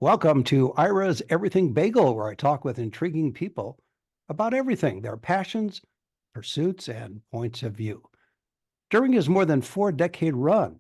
Welcome to Ira's Everything Bagel, where I talk with intriguing people about everything, their passions, pursuits, and points of view. During his more than 4-decade run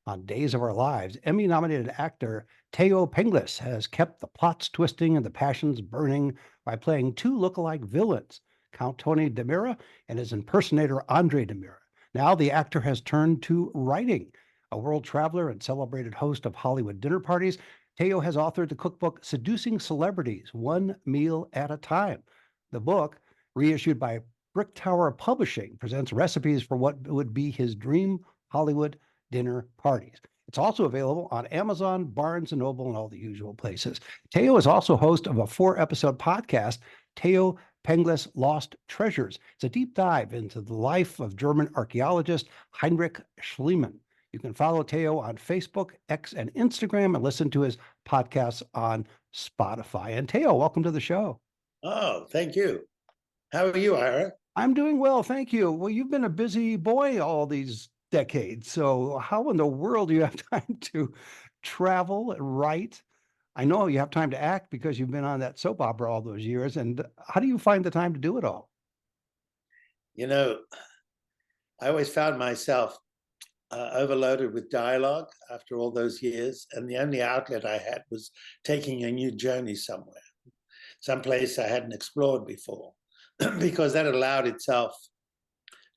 on Days of Our Lives, Emmy nominated actor Teo Penglis has kept the plots twisting and the passions burning by playing two look-alike villains, Count Tony DeMira and his impersonator Andre DeMira. Now the actor has turned to writing. A world traveler and celebrated host of Hollywood dinner parties, Teo has authored the cookbook Seducing Celebrities, One Meal at a Time. The book, reissued by Brick Tower Publishing, presents recipes for what would be his dream Hollywood dinner parties. It's also available on Amazon, Barnes and Noble, and all the usual places. Teo is also host of a 4-episode podcast, Teo Penglis Lost Treasures. It's a deep dive into the life of German archaeologist Heinrich Schliemann. You can follow Teo on Facebook, X, and Instagram, and listen to his podcasts on Spotify. And Teo, welcome to the show. Oh, thank you. How are you, Ira? I'm doing well, thank you. Well, you've been a busy boy all these decades. So how in the world do you have time to travel and write? I know you have time to act because you've been on that soap opera all those years. And how do you find the time to do it all? You know, I always found myself overloaded with dialogue after all those years, and the only outlet I had was taking a new journey somewhere, someplace I hadn't explored before, because that allowed itself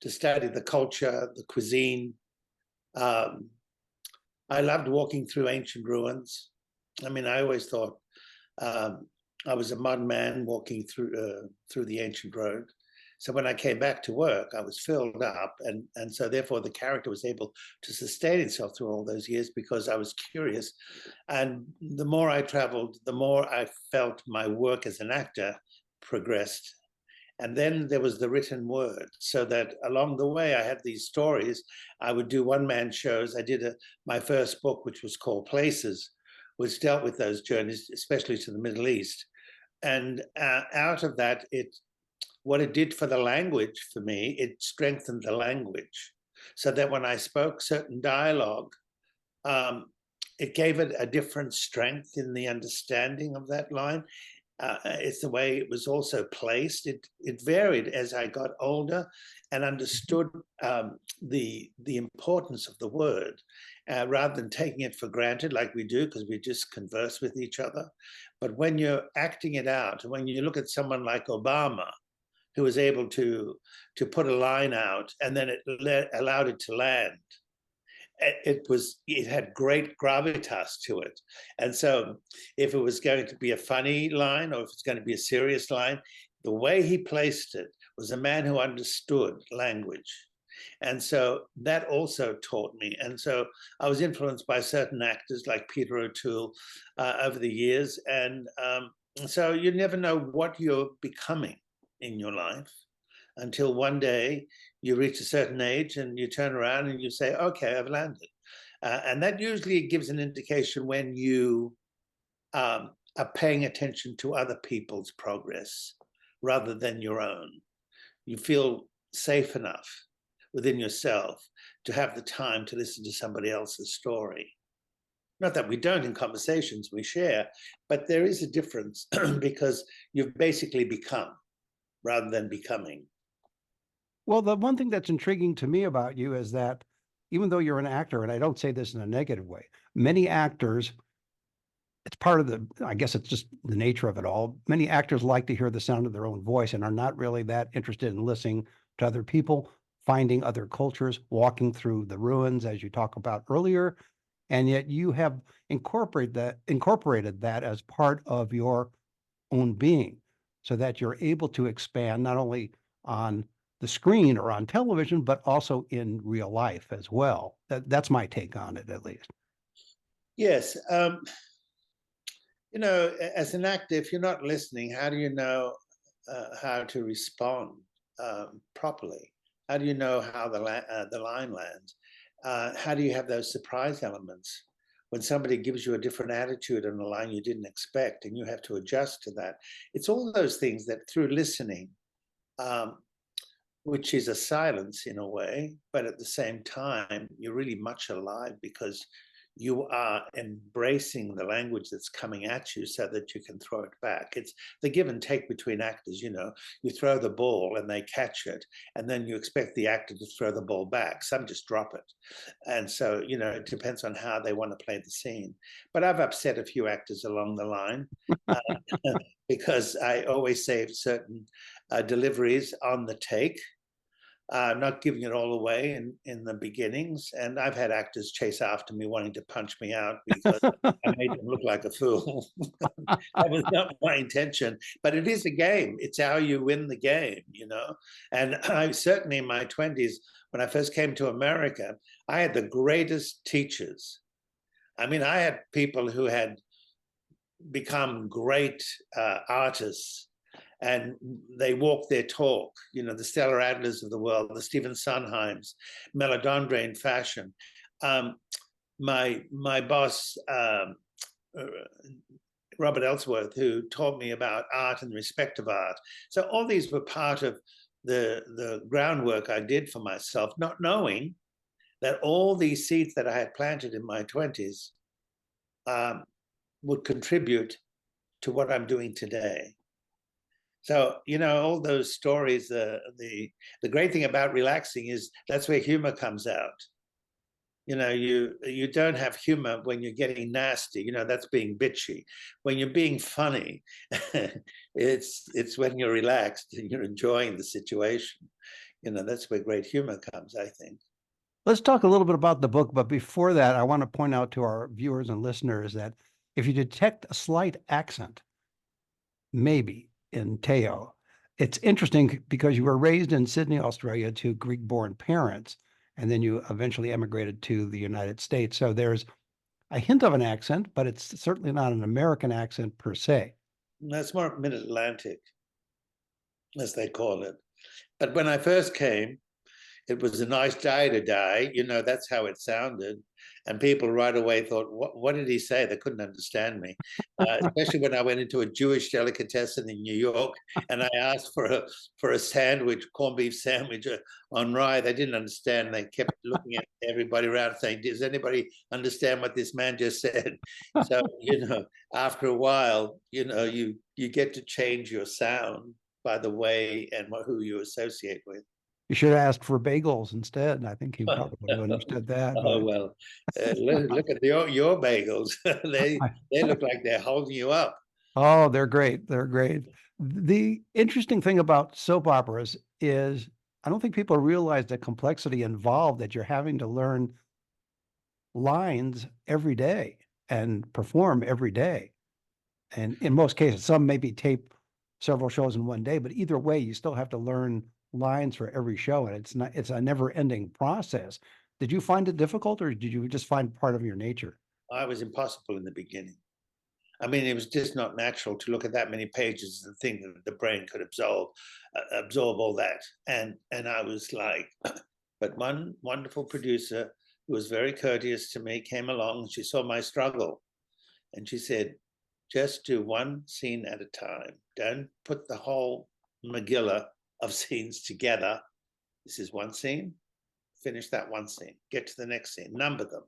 to study the culture, the cuisine. Um, I loved walking through ancient ruins. I mean, I always thought I was a modern man walking through the ancient road. So when I came back to work, I was filled up, and so therefore the character was able to sustain itself through all those years because I was curious. And the more I traveled, the more I felt my work as an actor progressed. And then there was the written word, so that along the way I had these stories. I would do one-man shows. I did my first book, which was called Places, which dealt with those journeys, especially to the Middle East. And out of that, what it did for the language for me, it strengthened the language, so that when I spoke certain dialogue, it gave it a different strength in the understanding of that line. It's the way it was also placed. It varied as I got older and understood the importance of the word, rather than taking it for granted like we do because we just converse with each other. But when you're acting it out, when you look at someone like Obama, who was able to put a line out and then it allowed it to land, it had great gravitas to it. And so if it was going to be a funny line or if it's going to be a serious line, the way he placed it was a man who understood language. And so that also taught me. And so I was influenced by certain actors like Peter O'Toole over the years. And so you never know what you're becoming in your life until one day you reach a certain age and you turn around and you say, okay, I've landed. And that usually gives an indication when you are paying attention to other people's progress rather than your own. You feel safe enough within yourself to have the time to listen to somebody else's story. Not that we don't in conversations, we share, but there is a difference because you've basically become rather than becoming. Well, the one thing that's intriguing to me about you is that even though you're an actor, and I don't say this in a negative way, many actors, it's part of I guess it's just the nature of it all. Many actors like to hear the sound of their own voice and are not really that interested in listening to other people, finding other cultures, walking through the ruins, as you talked about earlier. And yet you have incorporated that as part of your own being so that you're able to expand not only on the screen or on television, but also in real life as well. That's my take on it, at least. Yes. As an actor, if you're not listening, how do you know how to respond properly? How do you know how the line lands? How do you have those surprise elements when somebody gives you a different attitude on a line you didn't expect and you have to adjust to that? It's all those things that through listening, which is a silence in a way, but at the same time, you're really much alive because you are embracing the language that's coming at you so that you can throw it back. It's the give and take between actors. You throw the ball and they catch it, and then you expect the actor to throw the ball back. Some just drop it. And so, it depends on how they want to play the scene. But I've upset a few actors along the line because I always save certain deliveries on the take, not giving it all away in the beginnings. And I've had actors chase after me wanting to punch me out because I made them look like a fool. That was not my intention, but it is a game. It's how you win the game. And I certainly in my 20s, when I first came to America, I had the greatest teachers. I mean, I had people who had become great artists, and they walk their talk, the Stella Adlers of the world, the Stephen Sondheims, Melisandre in fashion. My boss, Robert Ellsworth, who taught me about art and respect of art. So all these were part of the groundwork I did for myself, not knowing that all these seeds that I had planted in my 20s would contribute to what I'm doing today. So, all those stories, the great thing about relaxing is that's where humor comes out. You don't have humor when you're getting nasty, that's being bitchy. When you're being funny, it's when you're relaxed and you're enjoying the situation. That's where great humor comes, I think. Let's talk a little bit about the book, but before that, I want to point out to our viewers and listeners that if you detect a slight accent, maybe in Teo, it's interesting because you were raised in Sydney, Australia to Greek-born parents, and then you eventually emigrated to the United States. So there's a hint of an accent, but it's certainly not an American accent per se. That's more Mid-Atlantic, as they call it. But when I first came, it was a nice day today. That's how it sounded. And people right away thought, what did he say? They couldn't understand me, especially when I went into a Jewish delicatessen in New York and I asked for a sandwich, corned beef sandwich on rye. They didn't understand. They kept looking at everybody around saying, does anybody understand what this man just said? So, after a while, you get to change your sound by the way and who you associate with. You should have asked for bagels instead. I think he probably would have understood that. Oh, well, look at your bagels. They look like they're holding you up. Oh, they're great. They're great. The interesting thing about soap operas is I don't think people realize the complexity involved that you're having to learn lines every day and perform every day. And in most cases, some maybe tape several shows in one day, but either way, you still have to learn lines for every show, and it's a never-ending process. Did you find it difficult, or did you just find part of your nature? I was impossible in the beginning. I mean, it was just not natural to look at that many pages and think that the brain could absorb all that. And I was like, but one wonderful producer who was very courteous to me came along and she saw my struggle. And she said, just do one scene at a time. Don't put the whole Megillah of scenes together. This is one scene, finish that one scene, get to the next scene, number them.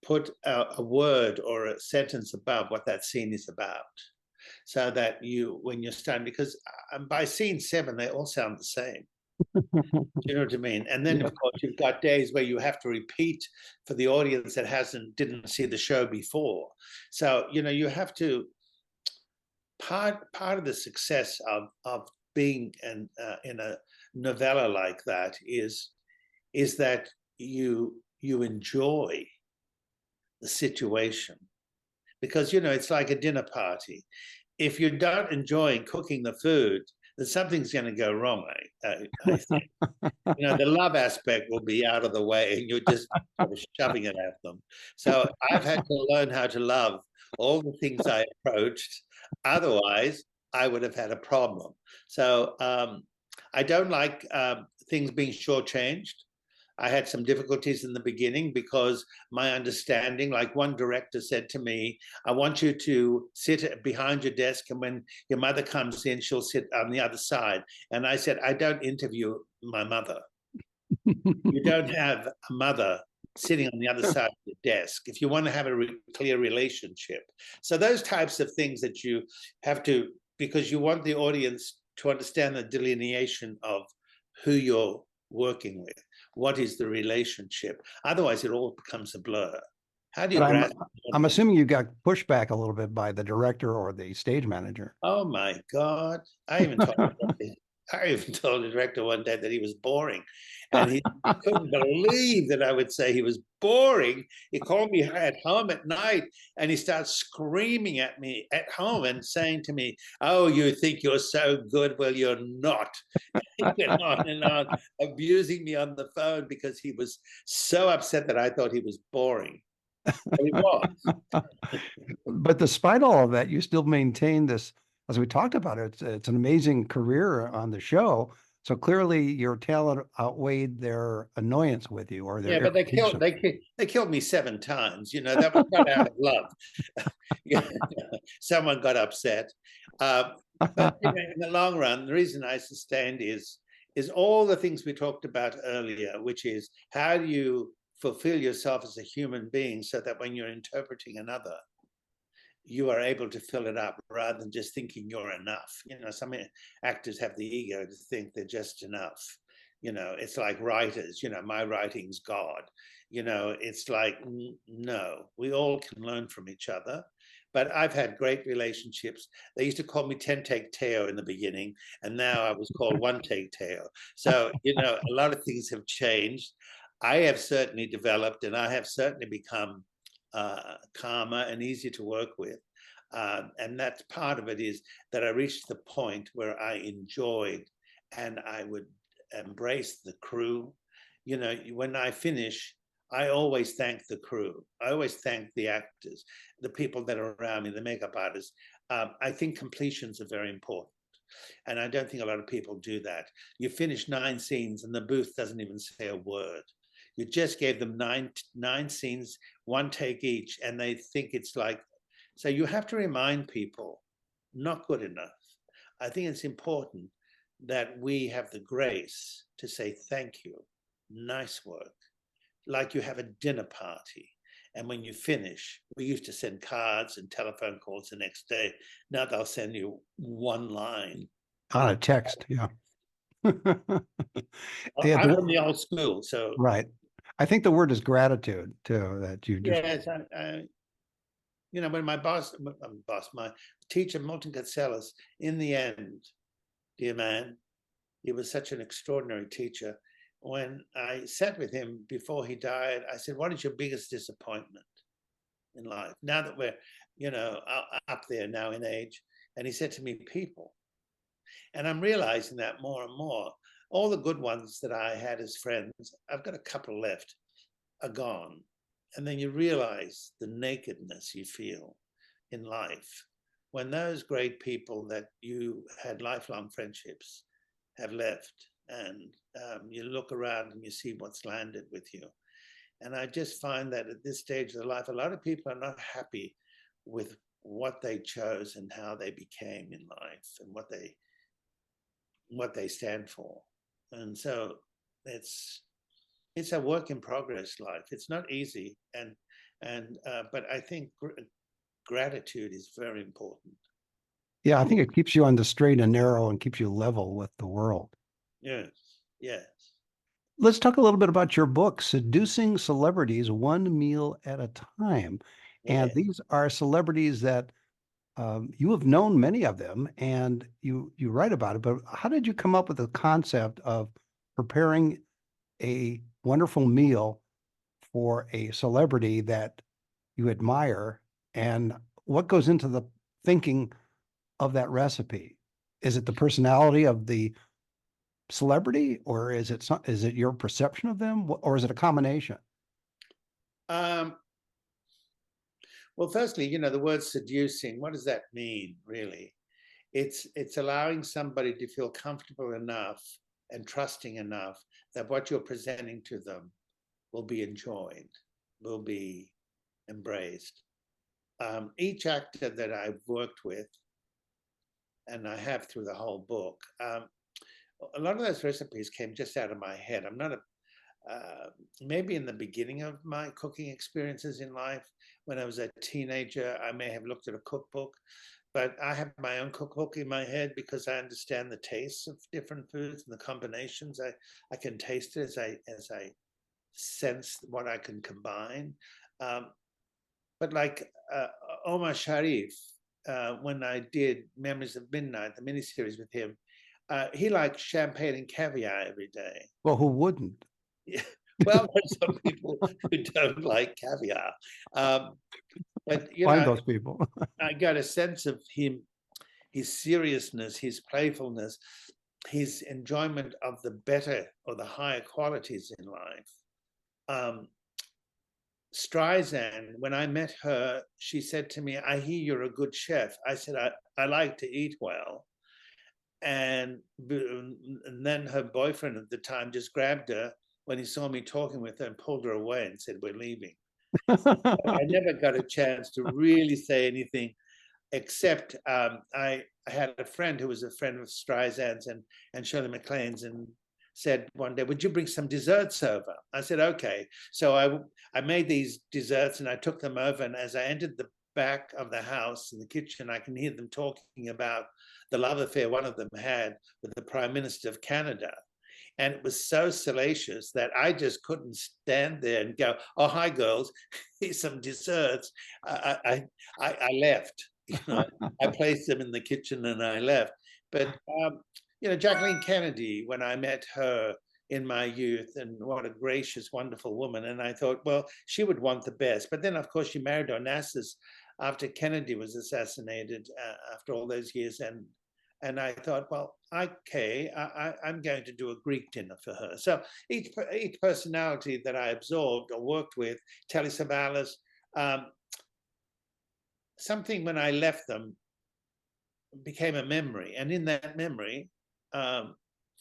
Put a word or a sentence above what that scene is about, so that when you're starting, because by scene 7, they all sound the same. Do you know what I mean? And then, of course, you've got days where you have to repeat for the audience that didn't see the show before. So, you have to, part of the success of being in a novella like that is that you enjoy the situation, because it's like a dinner party. If you're not enjoying cooking the food, then something's going to go wrong. I think the love aspect will be out of the way, and you're just sort of shoving it at them. So I've had to learn how to love all the things I approached. Otherwise, I would have had a problem. So I don't like things being shortchanged. I had some difficulties in the beginning because my understanding, like one director said to me, I want you to sit behind your desk, and when your mother comes in, she'll sit on the other side. And I said, I don't interview my mother. You don't have a mother sitting on the other side of the desk, if you want to have a clear relationship. So those types of things that you have to, because you want the audience to understand the delineation of who you're working with. What is the relationship? Otherwise, it all becomes a blur. How do you But grasp? I'm assuming you got pushed back a little bit by the director or the stage manager. Oh my God! I even told the director one day that he was boring, and he couldn't believe that I would say he was boring. He called me at home at night, and he starts screaming at me at home and saying to me, "Oh, you think you're so good? Well, you're not." He went on and on, abusing me on the phone because he was so upset that I thought he was boring. But he was. But despite all of that, you still maintain this, as we talked about it, it's an amazing career on the show. So clearly your talent outweighed their annoyance with you or their Yeah, but irritation. they killed me 7 times. You know, that was not out of love. Yeah, someone got upset. But you know, in the long run, the reason I sustained is all the things we talked about earlier, which is how do you fulfill yourself as a human being so that when you're interpreting another, you are able to fill it up rather than just thinking you're enough. You know, some actors have the ego to think they're just enough. You know, it's like writers, you know, my writing's God. You know, it's like, no, we all can learn from each other. But I've had great relationships. They used to call me 10 Take Teo in the beginning, and now I was called 1 Take Teo. So, you know, a lot of things have changed. I have certainly developed, and I have certainly become calmer and easier to work with. And that's part of it, is that I reached the point where I enjoyed and I would embrace the crew. You know, when I finish, I always thank the crew. I always thank the actors, the people that are around me, the makeup artists. I think completions are very important. And I don't think a lot of people do that. You finish 9 scenes and the booth doesn't even say a word. You just gave them nine scenes, 1 take each, and they think it's like, so you have to remind people, not good enough. I think it's important that we have the grace to say thank you, nice work, like you have a dinner party. And when you finish, we used to send cards and telephone calls the next day. Now they'll send you 1 line. On a text, yeah. Yeah, I'm from the old school, so right. I think the word is gratitude too, that you just, yes, you know, when my my teacher, Milton Katselas, in the end, dear man, he was such an extraordinary teacher. When I sat with him before he died, I said, "What is your biggest disappointment in life?" Now that we're, you know, up there now in age, and he said to me, "People." And I'm realizing that more and more. All the good ones that I had as friends, I've got a couple left, are gone. And then you realize the nakedness you feel in life when those great people that you had lifelong friendships have left, and you look around and you see what's landed with you. And I just find that at this stage of their life, a lot of people are not happy with what they chose and how they became in life and what they stand for. And so it's a work in progress life. It's not easy, and but I think gratitude is very important. yeah, I think it keeps you on the straight and narrow and keeps you level with the world. Yes, yes. Let's talk a little bit about your book, Seducing Celebrities One Meal at a Time. And Yeah. these are celebrities that you have known many of them and you write about it, but how did you come up with the concept of preparing a wonderful meal for a celebrity that you admire? And what goes into the thinking of that recipe? Is it the personality of the celebrity, or is it your perception of them, or is it a combination? Um, well, firstly, you know, the word seducing, what does that mean, really? It's allowing somebody to feel comfortable enough and trusting enough that what you're presenting to them will be enjoyed, will be embraced. Each actor that I've worked with, and I have through the whole book, a lot of those recipes came just out of my head. I'm not maybe in the beginning of my cooking experiences in life, when I was a teenager, I may have looked at a cookbook, but I have my own cookbook in my head because I understand the tastes of different foods and the combinations. I can taste it as I sense what I can combine. Um, but like Omar Sharif, when I did Memories of Midnight, the miniseries with him, he liked champagne and caviar every day. Well, who wouldn't? Yeah. Well, there's some people who don't like caviar. But, you Find know, those people. I got a sense of him, his seriousness, his playfulness, his enjoyment of the better or the higher qualities in life. Um, Streisand, when I met her, she said to me, I hear you're a good chef. I said, I like to eat well. And then her boyfriend at the time just grabbed her when he saw me talking with her and pulled her away and said, we're leaving. I never got a chance to really say anything except I had a friend who was a friend of Streisand's and Shirley MacLaine's and said one day, would you bring some desserts over? I said, okay. So I made these desserts and I took them over. And as I entered the back of the house in the kitchen, I can hear them talking about the love affair one of them had with the Prime Minister of Canada. And it was so salacious that I just couldn't stand there and go, oh, hi, girls, here's some desserts. I left. You know, I placed them in the kitchen and I left. But, you know, Jacqueline Kennedy, when I met her in my youth, and what a gracious, wonderful woman. And I thought, well, she would want the best. But then, of course, she married Onassis after Kennedy was assassinated after all those years. And I thought, well, okay, I'm going to do a Greek dinner for her. So each personality that I absorbed or worked with, Telly Savalas, something when I left them became a memory. And in that memory,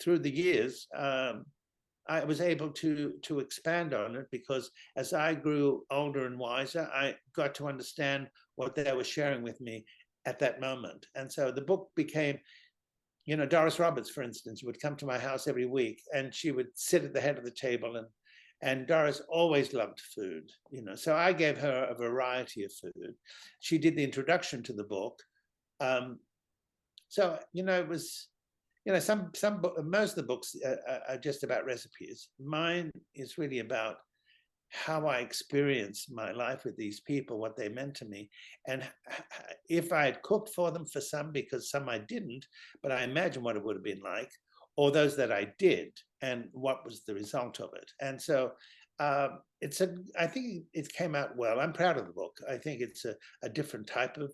through the years, I was able to expand on it because as I grew older and wiser, I got to understand what they were sharing with me at that moment. And so the book became, you know, Doris Roberts, for instance, would come to my house every week and she would sit at the head of the table and Doris always loved food, you know, so I gave her a variety of food. She did the introduction to the book. So, you know, it was, you know, most of the books are just about recipes. Mine is really about how I experienced my life with these people, what they meant to me. And if I had cooked for them for some, because some I didn't, but I imagine what it would have been like, or those that I did, and what was the result of it. And so I think it came out well. I'm proud of the book. I think it's a different type of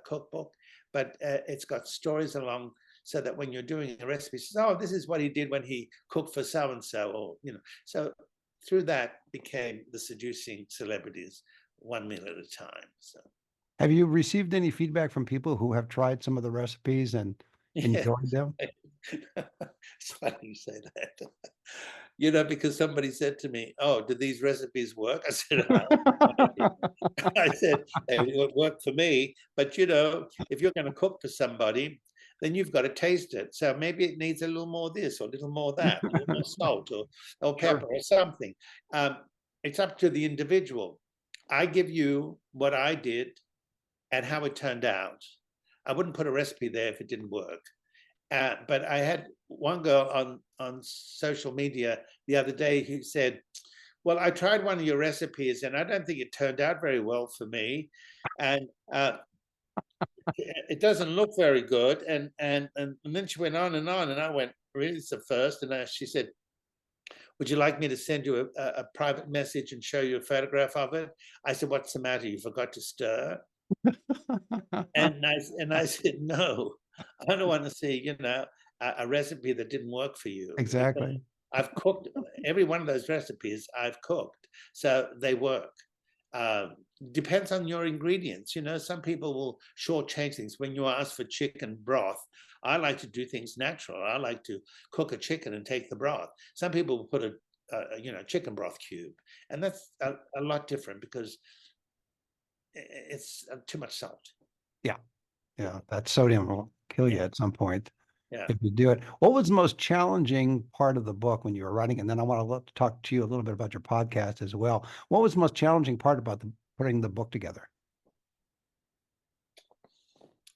cookbook, but it's got stories along so that when you're doing a recipe, says, oh, this is what he did when he cooked for so-and-so, or, you know, so through that became the Seducing Celebrities, one meal at a time. So, Have you received any feedback from people who have tried some of the recipes and yeah, enjoyed them? it's funny you say that. You know, because somebody said to me, "Oh, do these recipes work?" I said, "I said it would work for me, but you know, if you're going to cook for somebody, then you've got to taste it. So maybe it needs a little more this or a little more that, a little more salt or pepper Sure. or something. It's up to the individual. I give you what I did and how it turned out. I wouldn't put a recipe there if it didn't work. But I had one girl on social media the other day who said, well, I tried one of your recipes and I don't think it turned out very well for me. And it doesn't look very good. And then she went on and I went, really, it's the first? And she said, would you like me to send you a private message and show you a photograph of it? I said, what's the matter? You forgot to stir? And I said, no, I don't want to see, you know, a recipe that didn't work for you. Exactly. I've cooked every one of those recipes I've cooked, so they work. Depends on your ingredients. You know, some people will shortchange things. When you ask for chicken broth, I like to do things natural. I like to cook a chicken and take the broth. Some people will put you know, chicken broth cube, and that's a lot different because it's too much salt. Yeah. Yeah. That sodium will kill you Yeah. at some point. Yeah. if you do it. What was the most challenging part of the book when you were writing? And then I want to talk to you a little bit about your podcast as well. What was the most challenging part about putting the book together?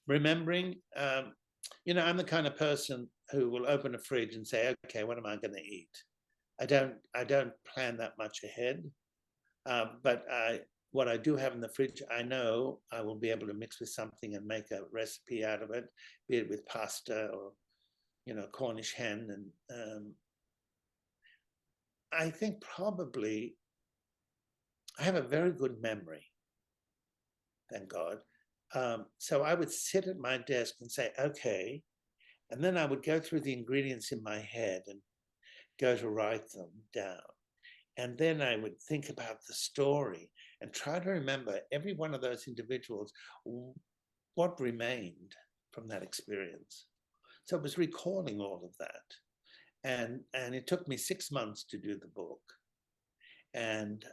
Remembering, I'm the kind of person who will open a fridge and say, okay, what am I going to eat? I don't plan that much ahead. But what I do have in the fridge, I know I will be able to mix with something and make a recipe out of it, be it with pasta or, Cornish hen. And I think probably I have a very good memory, thank God. So I would sit at my desk and say, okay, and then I would go through the ingredients in my head and go to write them down. And then I would think about the story and try to remember every one of those individuals, what remained from that experience. So it was recalling all of that. And it took me 6 months to do the book. And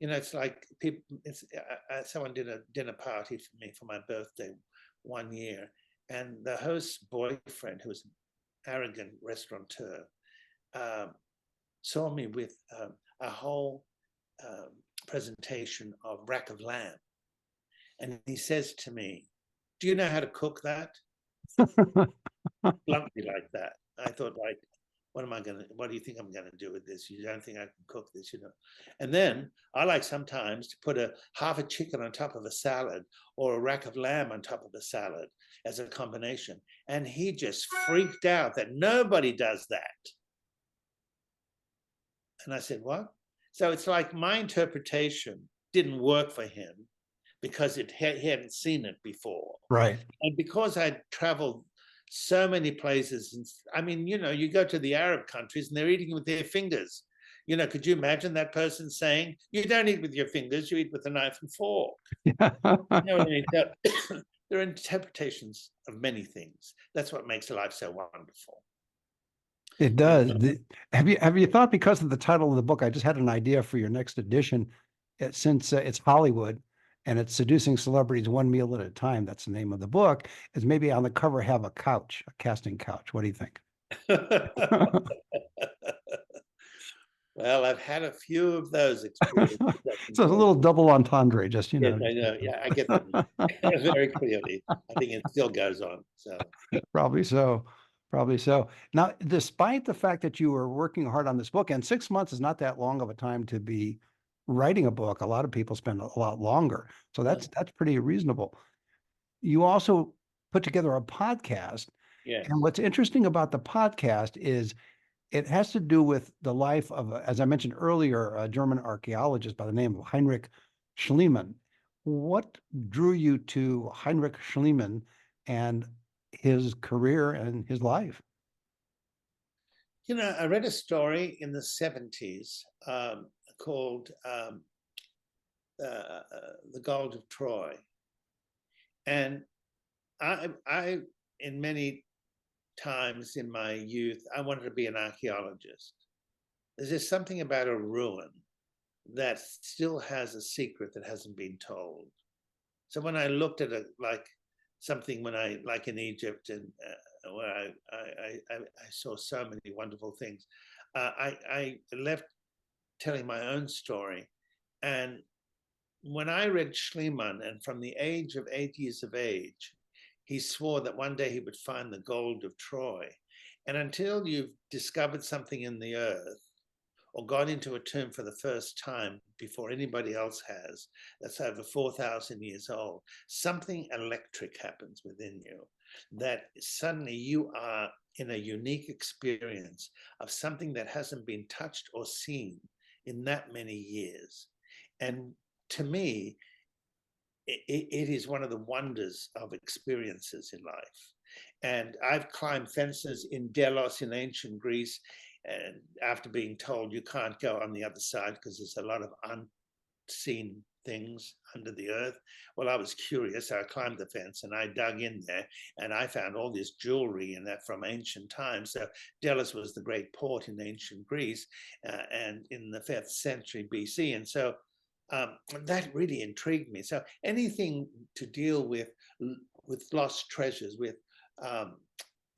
it's like people, someone did a dinner party for me for my birthday one year. And the host's boyfriend, who was an arrogant restaurateur, saw me with a whole presentation of rack of lamb. And he says to me, do you know how to cook that? Bluntly like that. I thought, like, what do you think I'm going to do with this? You don't think I can cook this, And then I like sometimes to put half a chicken on top of a salad or a rack of lamb on top of a salad as a combination. And he just freaked out that nobody does that. And I said, what? So it's like my interpretation didn't work for him because he hadn't seen it before. Right. And because I'd traveled so many places, and I mean, you go to the Arab countries and they're eating with their fingers. Could you imagine that person saying, you don't eat with your fingers, you eat with a knife and fork? There are interpretations of many things. That's what makes life so wonderful. It does. Have you thought, because of the title of the book, I just had an idea for your next edition, since it's Hollywood and it's seducing celebrities one meal at a time, that's the name of the book, is maybe on the cover have a couch, a casting couch. What do you think? Well, I've had a few of those experiences. So it's a little double entendre, just, Yes, I know. Yeah, I get that very clearly. I think it still goes on. So Probably so. Probably so. Now, despite the fact that you were working hard on this book, and 6 months is not that long of a time to be writing a book. A lot of people spend a lot longer. So that's pretty reasonable. You also put together a podcast. yes. And what's interesting about the podcast is it has to do with the life of, as I mentioned earlier, a German archaeologist by the name of Heinrich Schliemann. What drew you to Heinrich Schliemann and his career and his life? I read a story in the 70s called The Gold of Troy. And I, in many times in my youth, I wanted to be an archaeologist. There's just something about a ruin that still has a secret that hasn't been told. So when I looked at it like something, like in Egypt, and where I saw so many wonderful things, I left telling my own story. And when I read Schliemann, and from the age of 8 years of age, he swore that one day he would find the gold of Troy. And until you've discovered something in the earth or gone into a tomb for the first time before anybody else has, that's over 4,000 years old, something electric happens within you, that suddenly you are in a unique experience of something that hasn't been touched or seen in that many years. And to me, it is one of the wonders of experiences in life. And I've climbed fences in Delos in ancient Greece, and after being told you can't go on the other side because there's a lot of unseen things under the earth. Well, I was curious, so I climbed the fence and I dug in there, and I found all this jewelry in that from ancient times. So Delos was the great port in ancient Greece, and in the 5th century BC. And so that really intrigued me. So anything to deal with with lost treasures, with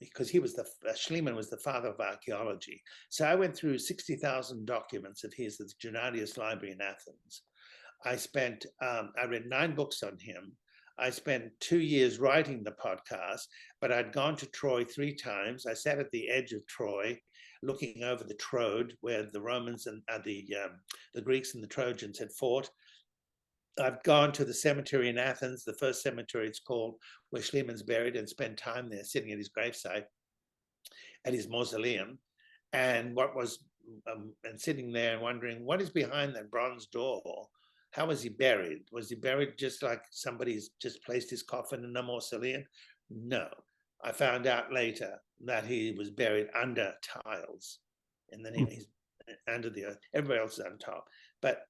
because Schliemann was the father of archaeology. So I went through 60,000 documents of his at the Gennadius Library in Athens. I read 9 books on him. I spent 2 years writing the podcast, but I'd gone to Troy 3 times. I sat at the edge of Troy, looking over the Troad, where the Romans and the Greeks and the Trojans had fought. I've gone to the cemetery in Athens, the first cemetery it's called, where Schliemann's buried, and spent time there sitting at his gravesite, at his mausoleum, and and sitting there and wondering what is behind that bronze door. How was he buried? Was he buried just like somebody's just placed his coffin in a mausoleum? No. I found out later that he was buried under tiles, and then he's under the earth. Everybody else is on top. But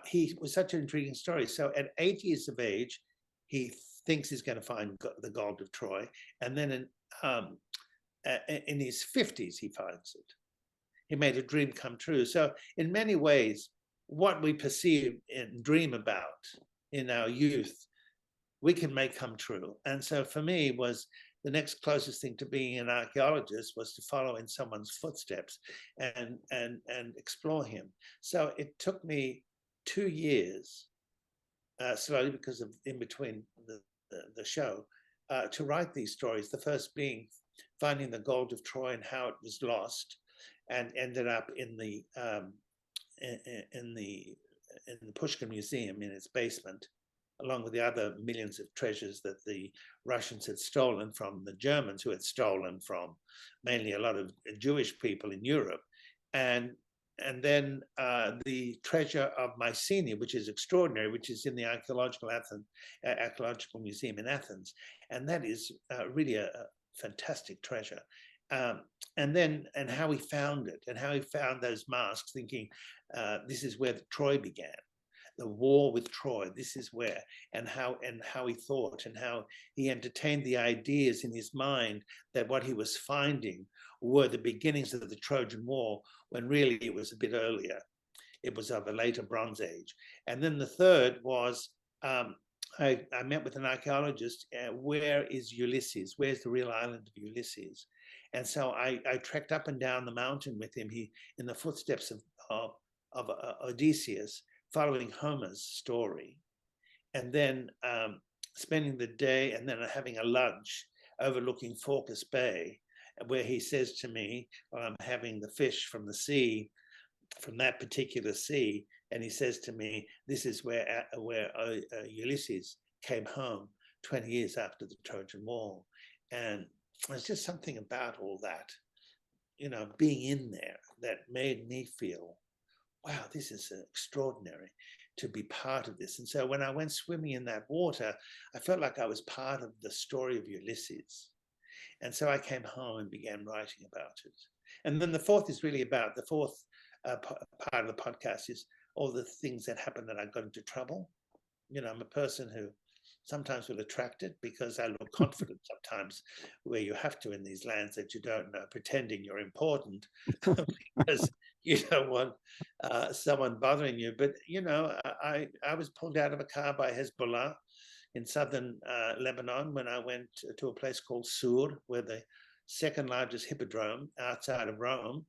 he was such an intriguing story. So at 8 years of age, he thinks he's going to find the gold of Troy, and then in his 50s, he finds it. He made a dream come true. So in many ways, what we perceive and dream about in our youth, we can make come true. And so for me, was the next closest thing to being an archaeologist was to follow in someone's footsteps and explore him. So it took me 2 years, slowly, because of in between the show, to write these stories. The first being finding the gold of Troy and how it was lost, and ended up in the Pushkin Museum in its basement, along with the other millions of treasures that the Russians had stolen from the Germans, who had stolen from mainly a lot of Jewish people in Europe, and then the treasure of Mycenae, which is extraordinary, which is in the Archaeological Museum in Athens, and that is really a fantastic treasure. And how he found it, and how he found those masks, thinking this is where Troy began, the war with Troy. This is where, and how he thought, and how he entertained the ideas in his mind that what he was finding were the beginnings of the Trojan War, when really it was a bit earlier. It was of a later Bronze Age. And then the third was, I met with an archaeologist. Where is Ulysses? Where's the real island of Ulysses? And so I trekked up and down the mountain with him. He in the footsteps of Odysseus, following Homer's story, and then spending the day, and then having a lunch overlooking Phorcys Bay, where he says to me, well, I'm having the fish from the sea, from that particular sea, and he says to me, this is where Ulysses came home 20 years after the Trojan War. And there's just something about all that, being in there, that made me feel, wow, this is extraordinary to be part of this. And so when I went swimming in that water, I felt like I was part of the story of Ulysses. And so I came home and began writing about it. And then the fourth part of the podcast is all the things that happened that I got into trouble. I'm a person who sometimes will attract it because I look confident sometimes, where you have to in these lands that you don't know, pretending you're important because you don't want someone bothering you. But, I was pulled out of a car by Hezbollah in southern Lebanon when I went to a place called Sur, where the second largest hippodrome outside of Rome.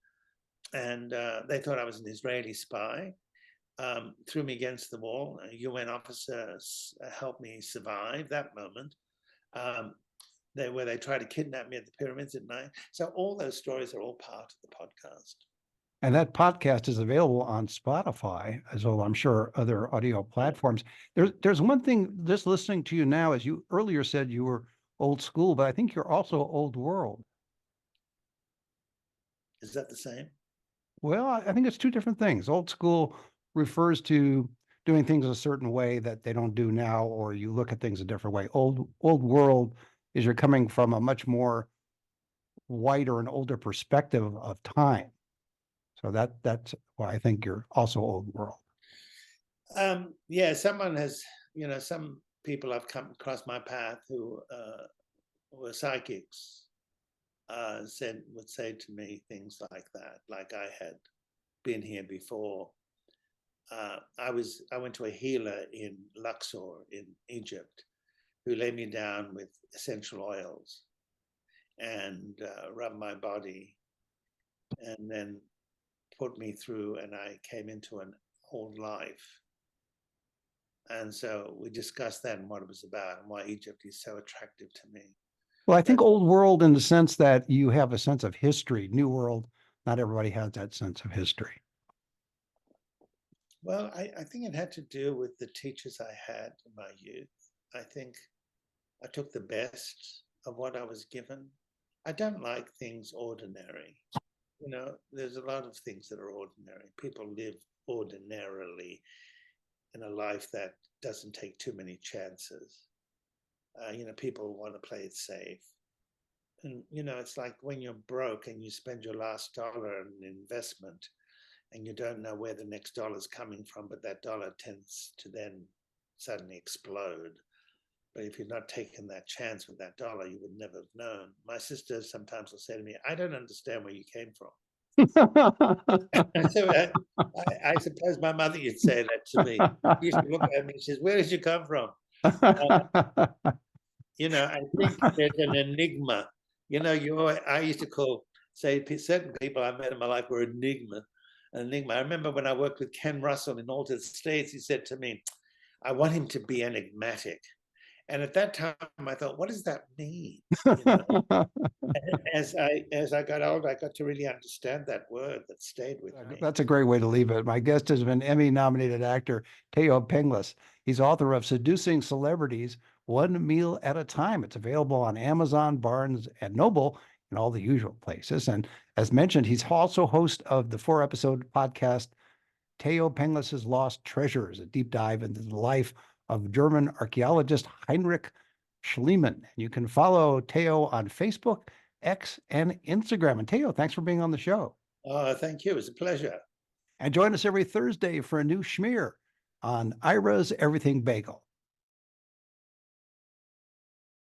And they thought I was an Israeli spy. Threw me against the wall. A UN officer helped me survive that moment. Where they tried to kidnap me at the pyramids at night. So all those stories are all part of the podcast. And that podcast is available on Spotify, as well, I'm sure, other audio platforms. There's one thing, just listening to you now, as you earlier said you were old school, but I think you're also old world. Is that the same? Well, I think it's two different things. Old school refers to doing things a certain way that they don't do now, or you look at things a different way. Old world is you're coming from a much more wider and older perspective of time. So that's why I think you're also old world. Yeah, someone has, some people have come across my path who were psychics, would say to me things like that, like I had been here before. I went to a healer in Luxor in Egypt, who lay me down with essential oils and rubbed my body and then put me through, and I came into an old life. And so we discussed that and what it was about and why Egypt is so attractive to me. Well, I think old world in the sense that you have a sense of history. New world, not everybody has that sense of history. Well, I think it had to do with the teachers I had in my youth. I think I took the best of what I was given. I don't like things ordinary. You know, there's a lot of things that are ordinary. People live ordinarily in a life that doesn't take too many chances. You know, people want to play it safe. And, you know, it's like when you're broke and you spend your last dollar on an investment and you don't know where the next dollar is coming from, but that dollar tends to then suddenly explode. But if you're not taking that chance with that dollar, you would never have known. My sister sometimes will say to me, I don't understand where you came from. So I suppose my mother used to say that to me. She used to look at me and she says, where did you come from? You know, I think there's an enigma. You know, I used to call, say, certain people I met in my life were an enigma. I remember when I worked with Ken Russell in Altered States, he said to me, I want him to be enigmatic. And at that time, I thought, what does that mean? You know? As I got older, I got to really understand that word that stayed with me. That's a great way to leave it. My guest has been Emmy-nominated actor Teo Penglis. He's author of Seducing Celebrities, One Meal at a Time. It's available on Amazon, Barnes and Noble, and all the usual places. And as mentioned, he's also host of the 4-episode podcast, Teo Penglis's Lost Treasures, a deep dive into the life of German archaeologist Heinrich Schliemann. And you can follow Teo on Facebook, X, and Instagram. And Teo, thanks for being on the show. Oh, thank you. It was a pleasure. And join us every Thursday for a new schmear on Ira's Everything Bagel.